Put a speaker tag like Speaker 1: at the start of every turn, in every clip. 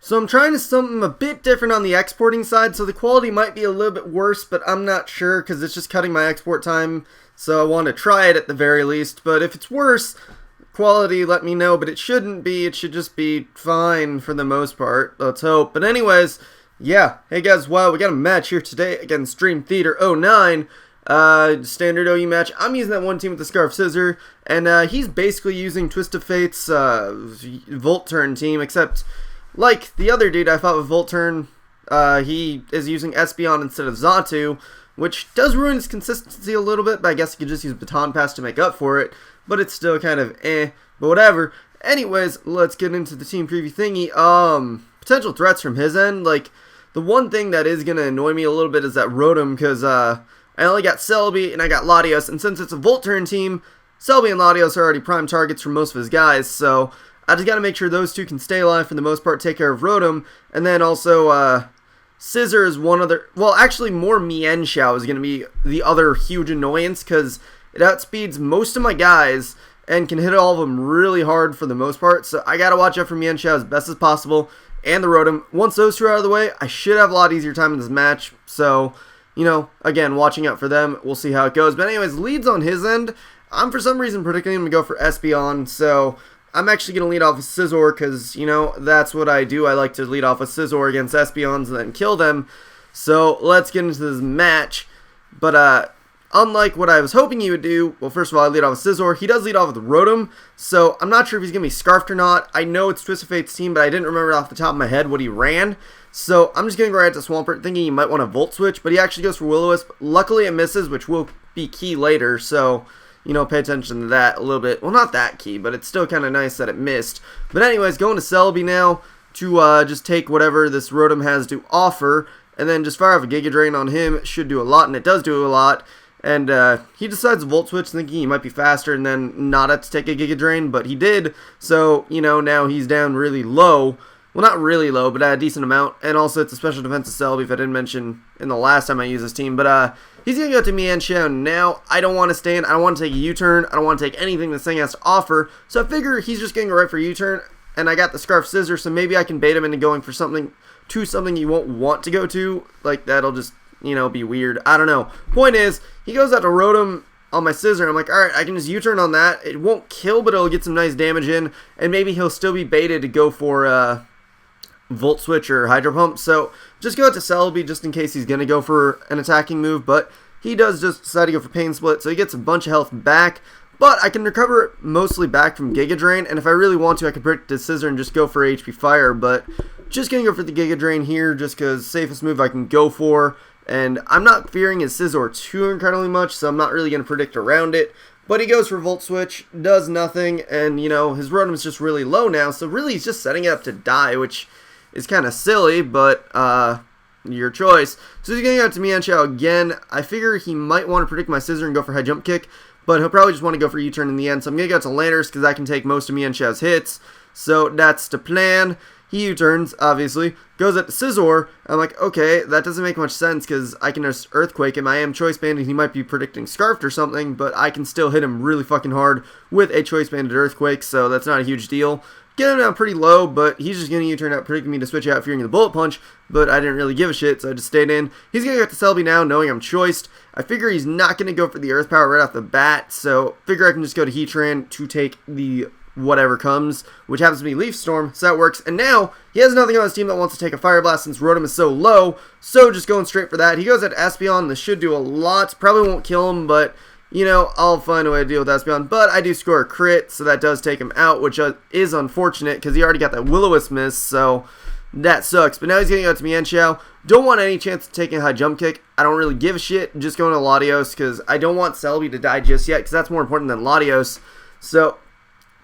Speaker 1: So I'm trying something a bit different on the exporting side, so the quality might be a little bit worse, but I'm not sure because it's just cutting my export time, so I want to try it at the very least. But if it's worse, quality, let me know, but it shouldn't be. It should just be fine for the most part. Let's hope. But anyways, yeah. Hey guys, wow, we got a match here today against dreamtheater09. Standard OU match. I'm using that one team with the Scarf Scissor, and he's basically using Twist of Fate's Volt Turn team, except like the other dude I fought with Volt Turn, he is using Espeon instead of Xatu, which does ruin his consistency a little bit, but I guess you could just use Baton Pass to make up for it, but it's still kind of but whatever. Anyways, let's get into the team preview thingy. Potential threats from his end, like, the one thing that is going to annoy me a little bit is that Rotom, because, I only got Celebi and I got Latios, and since it's a Volt Turn team, Celebi and Latios are already prime targets for most of his guys, so I just got to make sure those two can stay alive for the most part, take care of Rotom, and then also, Scissor is one other, well, actually more Mienshao is going to be the other huge annoyance, because it outspeeds most of my guys, and can hit all of them really hard for the most part, so I got to watch out for Mienshao as best as possible, and the Rotom. Once those two are out of the way, I should have a lot easier time in this match, so, you know, again, watching out for them, we'll see how it goes. But anyways, leads on his end, I'm for some reason predicting him to go for Espeon, so I'm actually going to lead off with Scizor because, you know, that's what I do. I like to lead off with Scizor against Espeons and then kill them. So let's get into this match. But unlike what I was hoping he would do, well, first of all, I lead off with Scizor. He does lead off with Rotom, so I'm not sure if he's going to be Scarfed or not. I know it's Twist of Fate's team, but I didn't remember off the top of my head what he ran. So I'm just going to go right to Swampert, thinking he might want to Volt Switch, but he actually goes for Will-O-Wisp. Luckily it misses, which will be key later, so, you know, pay attention to that a little bit. Well, not that key, but it's still kind of nice that it missed. But anyways, going to Celebi now to just take whatever this Rotom has to offer, and then just fire off a Giga Drain on him. It should do a lot, and it does do a lot. And he decides to Volt Switch, thinking he might be faster, and then not have to take a Giga Drain, but he did. So, you know, now he's down really low. Well, not really low, but a decent amount. And also, it's a special defensive Celebi, if I didn't mention in the last time I used this team. But he's going to go to Mienshao now. I don't want to stand. I don't want to take a U-turn. I don't want to take anything this thing has to offer. So I figure he's just going to go right for a U-turn. And I got the Scarf Scissor, so maybe I can bait him into going for something you won't want to go to. Like, that'll just, you know, be weird. I don't know. Point is, he goes out to Rotom on my Scissor, and I'm like, alright, I can just U-turn on that. It won't kill, but it'll get some nice damage in. And maybe he'll still be baited to go for, Volt Switch or Hydro Pump, so just go out to Celebi just in case he's going to go for an attacking move, but he does just decide to go for Pain Split, so he gets a bunch of health back, but I can recover it mostly back from Giga Drain, and if I really want to, I could predict the Scissor and just go for HP Fire, but just going to go for the Giga Drain here, just because safest move I can go for, and I'm not fearing his Scizor too incredibly much, so I'm not really going to predict around it. But he goes for Volt Switch, does nothing, and, you know, his Rotom is just really low now, so really he's just setting it up to die, which is kind of silly, but your choice. So he's going to go to Mienshao again. I figure he might want to predict my Scissor and go for High Jump Kick, but he'll probably just want to go for U-turn in the end. So I'm going to go to Landorus because I can take most of Mienshao's hits. So that's the plan. He U-turns, obviously, goes at the Scizor. I'm like, okay, that doesn't make much sense because I can just Earthquake him. I am Choice Banded. He might be predicting Scarfed or something, but I can still hit him really fucking hard with a Choice Banded Earthquake, so that's not a huge deal. Get him down pretty low, but he's just going to U-turn out, predicting me to switch out, fearing the Bullet Punch, but I didn't really give a shit, so I just stayed in. He's going to go to Celebi now, knowing I'm choiced. I figure he's not going to go for the Earth Power right off the bat, so figure I can just go to Heatran to take the whatever comes, which happens to be Leaf Storm, so that works. And now, he has nothing on his team that wants to take a Fire Blast since Rotom is so low, so just going straight for that. He goes at Espeon. This should do a lot. Probably won't kill him, but you know, I'll find a way to deal with Espeon, but I do score a crit, so that does take him out, which is unfortunate, because he already got that Will-O-Wisp miss, so that sucks. But now he's getting out to Mienshao. Don't want any chance of taking a High Jump Kick. I don't really give a shit, just going to Latios, because I don't want Celebi to die just yet, because that's more important than Latios. So,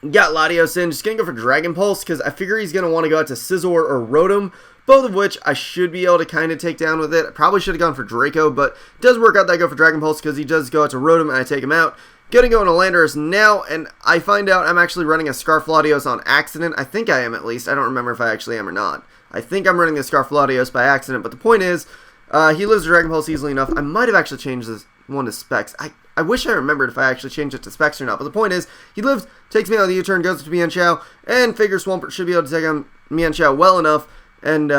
Speaker 1: got Latios in, just going to go for Dragon Pulse, because I figure he's going to want to go out to Scizor or Rotom, both of which I should be able to kind of take down with it. I probably should have gone for Draco, but it does work out that I go for Dragon Pulse because he does go out to Rotom and I take him out. Gonna go into Landorus now, and I find out I'm actually running a Scarf Latios on accident. I think I am, at least. I don't remember if I actually am or not. I think I'm running the Scarf Latios by accident, but the point is, he lives Dragon Pulse easily enough. I might have actually changed this one to Specs. I wish I remembered if I actually changed it to Specs or not, but the point is, he lives, takes me on the U-turn, goes to Mienshao, and figures Swampert should be able to take on Mienshao well enough. and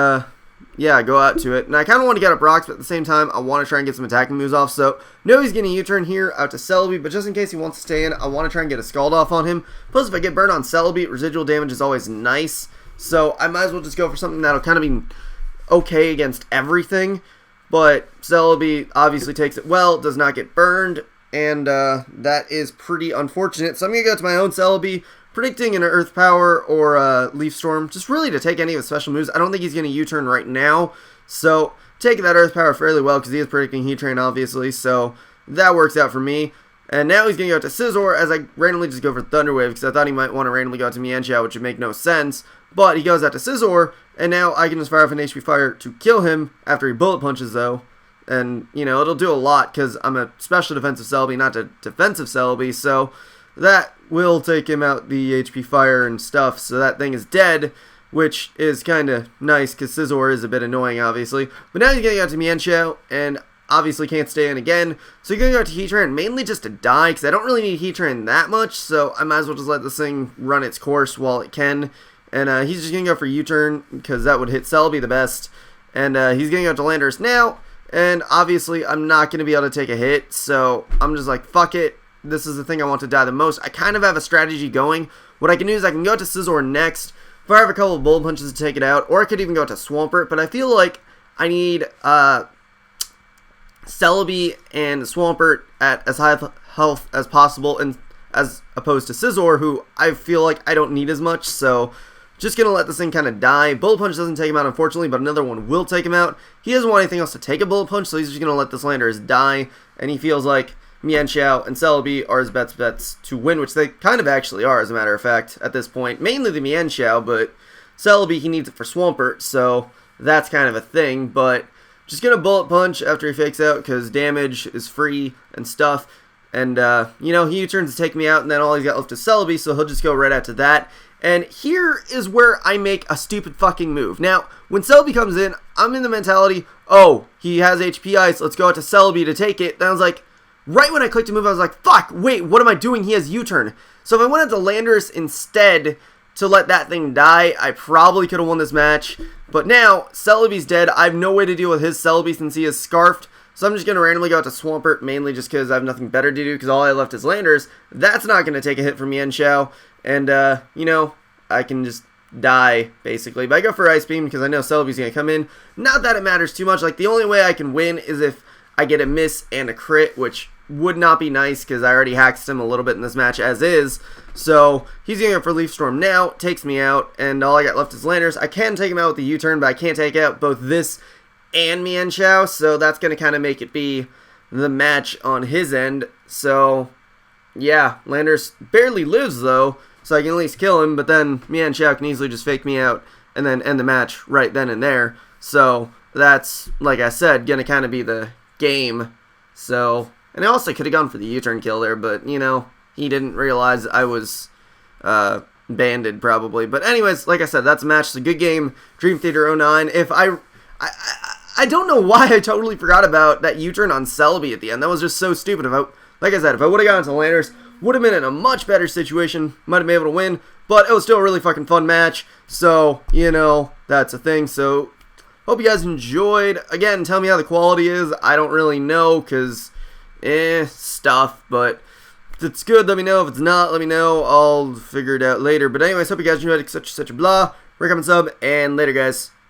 Speaker 1: yeah, go out to it. And I kind of want to get up rocks, but at the same time, I want to try and get some attacking moves off. So, no, he's getting a U-turn here out to Celebi, but just in case he wants to stay in, I want to try and get a Scald off on him. Plus, if I get burned on Celebi, residual damage is always nice. So, I might as well just go for something that'll kind of be okay against everything. But Celebi obviously takes it well, does not get burned, and that is pretty unfortunate. So, I'm going to go to my own Celebi, predicting an Earth Power or a Leaf Storm, just really to take any of his special moves. I don't think he's going to U-turn right now, so taking that Earth Power fairly well because he is predicting Heat Train, obviously, so that works out for me. And now he's going to go to Scizor as I randomly just go for Thunder Wave because I thought he might want to randomly go out to Mienshao, which would make no sense. But he goes out to Scizor, and now I can just fire off an HP Fire to kill him after he Bullet Punches, though. And, you know, it'll do a lot because I'm a special defensive Celebi, not a defensive Celebi, so that will take him out the HP Fire and stuff, so that thing is dead, which is kind of nice, because Scizor is a bit annoying, obviously. But now he's going to go to Mienshao, and obviously can't stay in again, so he's going to go to Heatran, mainly just to die, because I don't really need Heatran that much, so I might as well just let this thing run its course while it can. And he's just going to go for U-turn, because that would hit Celebi the best. And he's going to go to Landorus now, and obviously I'm not going to be able to take a hit, so I'm just like, fuck it. This is the thing I want to die the most. I kind of have a strategy going. What I can do is I can go to Scizor next, fire a couple of Bullet Punches to take it out, or I could even go to Swampert, but I feel like I need Celebi and Swampert at as high health as possible, and as opposed to Scizor, who I feel like I don't need as much, so just going to let this thing kind of die. Bullet Punch doesn't take him out, unfortunately, but another one will take him out. He doesn't want anything else to take a Bullet Punch, so he's just going to let this Landorus die, and he feels like Mienshao and Celebi are his bets to win, which they kind of actually are, as a matter of fact, at this point. Mainly the Mienshao, but Celebi, he needs it for Swampert, so that's kind of a thing. But just going to Bullet Punch after he fakes out, because damage is free and stuff. And, you know, he U-turns to take me out, and then all he's got left is Celebi, so he'll just go right out to that. And here is where I make a stupid fucking move. Now, when Celebi comes in, I'm in the mentality, oh, he has HP Ice, let's go out to Celebi to take it. Then I was like, right when I clicked to move, I was like, fuck, wait, what am I doing? He has U-turn. So if I went out to Landorus instead to let that thing die, I probably could have won this match. But now, Celebi's dead. I have no way to deal with his Celebi since he is Scarfed. So I'm just going to randomly go out to Swampert, mainly just because I have nothing better to do, because all I left is Landorus. That's not going to take a hit from Mienshao. And, you know, I can just die, basically. But I go for Ice Beam because I know Celebi's going to come in. Not that it matters too much. Like, the only way I can win is if I get a miss and a crit, which would not be nice because I already hacked him a little bit in this match as is. So he's going to go for Leaf Storm now, takes me out, and all I got left is Landorus. I can take him out with the U-turn, but I can't take out both this and Mienshao, so that's going to kind of make it be the match on his end. So, yeah, Landorus barely lives, though, so I can at least kill him, but then Mienshao can easily just fake me out and then end the match right then and there. So that's, like I said, going to kind of be the game. So, and I also could have gone for the U-turn kill there, but, you know, he didn't realize I was banded, probably. But anyways, like I said, that's a match. It's a good game. dreamtheater09. If I don't know why I totally forgot about that U-turn on Celebi at the end. That was just so stupid. Like I said, if I would have gotten to Landorus, would have been in a much better situation. Might have been able to win, but it was still a really fucking fun match. So, you know, that's a thing. So, hope you guys enjoyed. Again, tell me how the quality is. I don't really know, because, stuff. But if it's good, let me know. If it's not, let me know. I'll figure it out later. But anyways, hope you guys enjoyed. Such a blah. Recommend, sub, and later, guys.